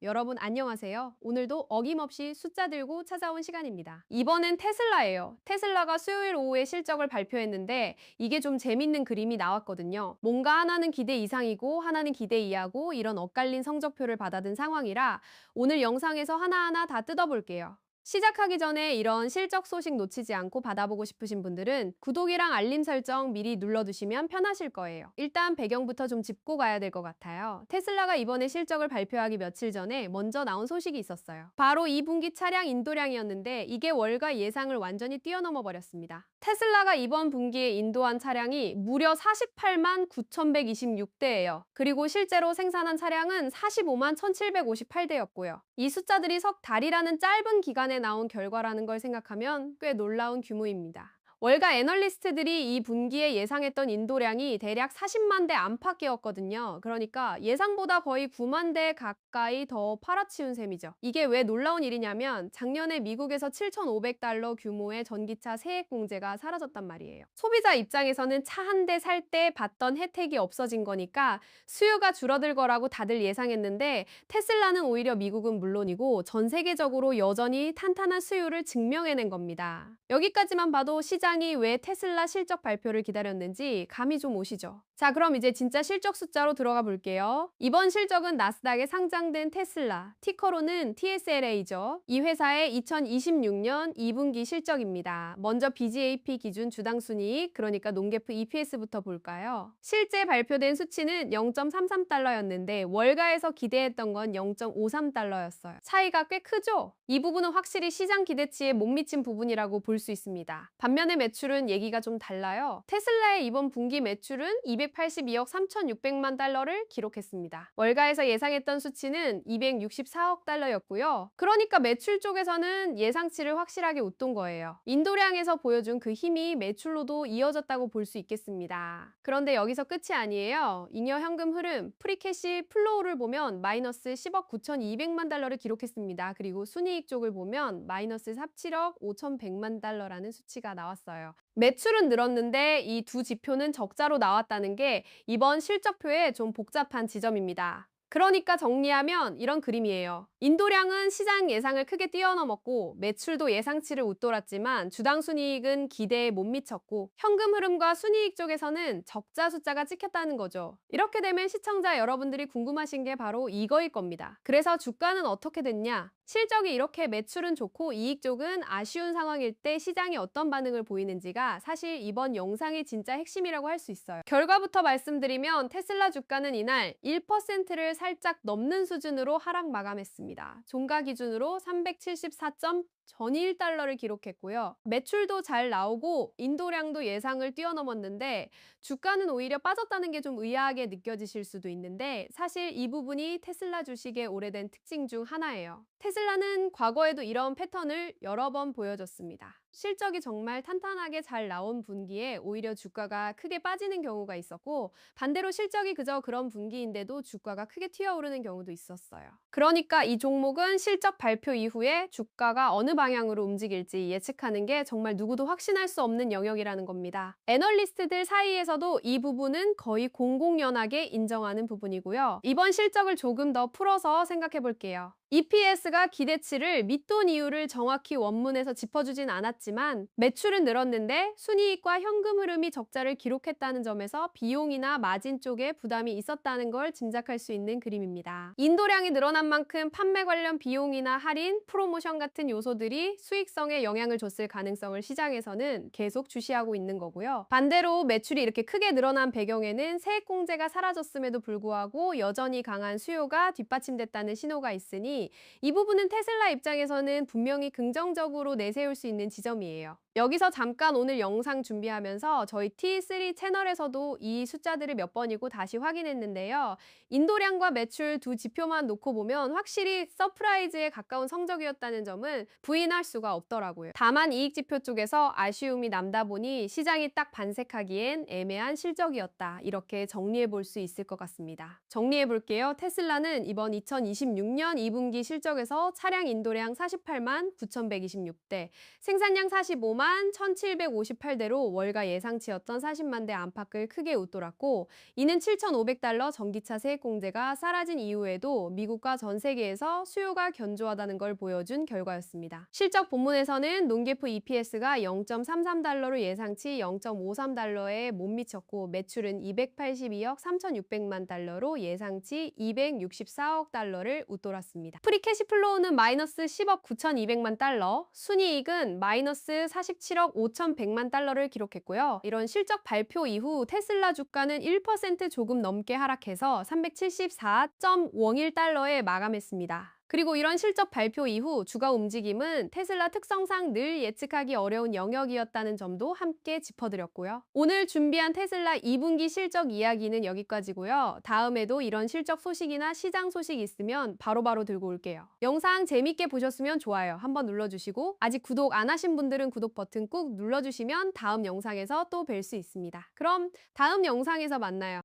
여러분 안녕하세요. 오늘도 어김없이 숫자 들고 찾아온 시간입니다. 이번엔 테슬라예요. 테슬라가 수요일 오후에 실적을 발표했는데 이게 좀 재밌는 그림이 나왔거든요. 뭔가 하나는 기대 이상이고 하나는 기대 이하고 이런 엇갈린 성적표를 받아든 상황이라 오늘 영상에서 하나하나 다 뜯어볼게요. 시작하기 전에 이런 실적 소식 놓치지 않고 받아보고 싶으신 분들은 구독이랑 알림 설정 미리 눌러두시면 편하실 거예요. 일단 배경부터 좀 짚고 가야 될 것 같아요. 테슬라가 이번에 실적을 발표하기 며칠 전에 먼저 나온 소식이 있었어요. 바로 2분기 차량 인도량이었는데 이게 월가 예상을 완전히 뛰어넘어 버렸습니다. 테슬라가 이번 분기에 인도한 차량이 무려 48만 9,126대예요. 그리고 실제로 생산한 차량은 45만 1,758대였고요. 이 숫자들이 석 달이라는 짧은 기간에 나온 결과라는 걸 생각하면 꽤 놀라운 규모입니다. 월가 애널리스트들이 이 분기에 예상했던 인도량이 대략 40만 대 안팎이었거든요. 그러니까 예상보다 거의 9만 대 가까이 더 팔아치운 셈이죠. 이게 왜 놀라운 일이냐면 작년에 미국에서 7,500달러 규모의 전기차 세액 공제가 사라졌단 말이에요. 소비자 입장에서는 차 한 대 살 때 받던 혜택이 없어진 거니까 수요가 줄어들 거라고 다들 예상했는데 테슬라는 오히려 미국은 물론이고 전 세계적으로 여전히 탄탄한 수요를 증명해낸 겁니다. 여기까지만 봐도 시장이 왜 테슬라 실적 발표를 기다렸는지 감이 좀 오시죠? 자, 그럼 이제 진짜 실적 숫자로 들어가 볼게요. 이번 실적은 나스닥에 상장된 테슬라, 티커로는 TSLA죠. 이 회사의 2026년 2분기 실적입니다. 먼저 BGAP 기준 주당 순이익, 그러니까 농개프 EPS부터 볼까요? 실제 발표된 수치는 0.33달러였는데 월가에서 기대했던 건 0.53달러였어요. 차이가 꽤 크죠? 이 부분은 확실히 시장 기대치에 못 미친 부분이라고 볼 수 있습니다. 반면에 매출은 얘기가 좀 달라요. 테슬라의 이번 분기 매출은 282억 3,600만 달러를 기록했습니다. 월가에서 예상했던 수치는 264억 달러였고요. 그러니까 매출 쪽에서는 예상치를 확실하게 웃돈 거예요. 인도량에서 보여준 그 힘이 매출로도 이어졌다고 볼 수 있겠습니다. 그런데 여기서 끝이 아니에요. 잉여 현금 흐름, 프리캐시 플로우를 보면 마이너스 10억 9,200만 달러를 기록했습니다. 그리고 순이익 쪽을 보면 마이너스 47억 5,100만 달러라는 수치가 나왔어요. 매출은 늘었는데 이 두 지표는 적자로 나왔다는 게 이번 실적표에 좀 복잡한 지점입니다. 그러니까 정리하면 이런 그림이에요. 인도량은 시장 예상을 크게 뛰어넘었고 매출도 예상치를 웃돌았지만 주당 순이익은 기대에 못 미쳤고 현금 흐름과 순이익 쪽에서는 적자 숫자가 찍혔다는 거죠. 이렇게 되면 시청자 여러분들이 궁금하신 게 바로 이거일 겁니다. 그래서 주가는 어떻게 됐냐? 실적이 이렇게 매출은 좋고 이익 쪽은 아쉬운 상황일 때 시장이 어떤 반응을 보이는지가 사실 이번 영상의 진짜 핵심이라고 할 수 있어요. 결과부터 말씀드리면 테슬라 주가는 이날 1%를 살짝 넘는 수준으로 하락 마감했습니다. 종가 기준으로 374점 전일 달러를 기록했고요. 매출도 잘 나오고 인도량도 예상을 뛰어넘었는데 주가는 오히려 빠졌다는 게 좀 의아하게 느껴지실 수도 있는데 사실 이 부분이 테슬라 주식의 오래된 특징 중 하나예요. 테슬라는 과거에도 이런 패턴을 여러 번 보여줬습니다. 실적이 정말 탄탄하게 잘 나온 분기에 오히려 주가가 크게 빠지는 경우가 있었고 반대로 실적이 그저 그런 분기인데도 주가가 크게 튀어오르는 경우도 있었어요. 그러니까 이 종목은 실적 발표 이후에 주가가 어느 방향으로 움직일지 예측하는 게 정말 누구도 확신할 수 없는 영역이라는 겁니다. 애널리스트들 사이에서도 이 부분은 거의 공공연하게 인정하는 부분이고요. 이번 실적을 조금 더 풀어서 생각해 볼게요. EPS가 기대치를 밑돈 이유를 정확히 원문에서 짚어주진 않았지만 매출은 늘었는데 순이익과 현금 흐름이 적자를 기록했다는 점에서 비용이나 마진 쪽에 부담이 있었다는 걸 짐작할 수 있는 그림입니다. 인도량이 늘어난 만큼 판매 관련 비용이나 할인, 프로모션 같은 요소들이 수익성에 영향을 줬을 가능성을 시장에서는 계속 주시하고 있는 거고요. 반대로 매출이 이렇게 크게 늘어난 배경에는 세액 공제가 사라졌음에도 불구하고 여전히 강한 수요가 뒷받침됐다는 신호가 있으니 이 부분은 테슬라 입장에서는 분명히 긍정적으로 내세울 수 있는 지점이에요. 여기서 잠깐 오늘 영상 준비하면서 저희 T3 채널에서도 이 숫자들을 몇 번이고 다시 확인했는데요. 인도량과 매출 두 지표만 놓고 보면 확실히 서프라이즈에 가까운 성적이었다는 점은 부인할 수가 없더라고요. 다만 이익 지표 쪽에서 아쉬움이 남다 보니 시장이 딱 반색하기엔 애매한 실적이었다. 이렇게 정리해 볼 수 있을 것 같습니다. 정리해 볼게요. 테슬라는 이번 2026년 2분기 2분기 실적에서 차량 인도량 48만 9,126대, 생산량 45만 1,758대로 월가 예상치였던 40만 대 안팎을 크게 웃돌았고, 이는 7,500달러 전기차 세액 공제가 사라진 이후에도 미국과 전 세계에서 수요가 견조하다는 걸 보여준 결과였습니다. 실적 본문에서는 농계프 EPS가 0.33달러로 예상치 0.53달러에 못 미쳤고, 매출은 282억 3,600만 달러로 예상치 264억 달러를 웃돌았습니다. 프리 캐시플로우는 마이너스 10억 9,200만 달러, 순이익은 마이너스 47억 5,100만 달러를 기록했고요. 이런 실적 발표 이후 테슬라 주가는 1% 조금 넘게 하락해서 374.01달러에 마감했습니다. 그리고 이런 실적 발표 이후 주가 움직임은 테슬라 특성상 늘 예측하기 어려운 영역이었다는 점도 함께 짚어드렸고요. 오늘 준비한 테슬라 2분기 실적 이야기는 여기까지고요. 다음에도 이런 실적 소식이나 시장 소식 있으면 바로바로 들고 올게요. 영상 재밌게 보셨으면 좋아요 한번 눌러주시고, 아직 구독 안 하신 분들은 구독 버튼 꾹 눌러주시면 다음 영상에서 또 뵐 수 있습니다. 그럼 다음 영상에서 만나요.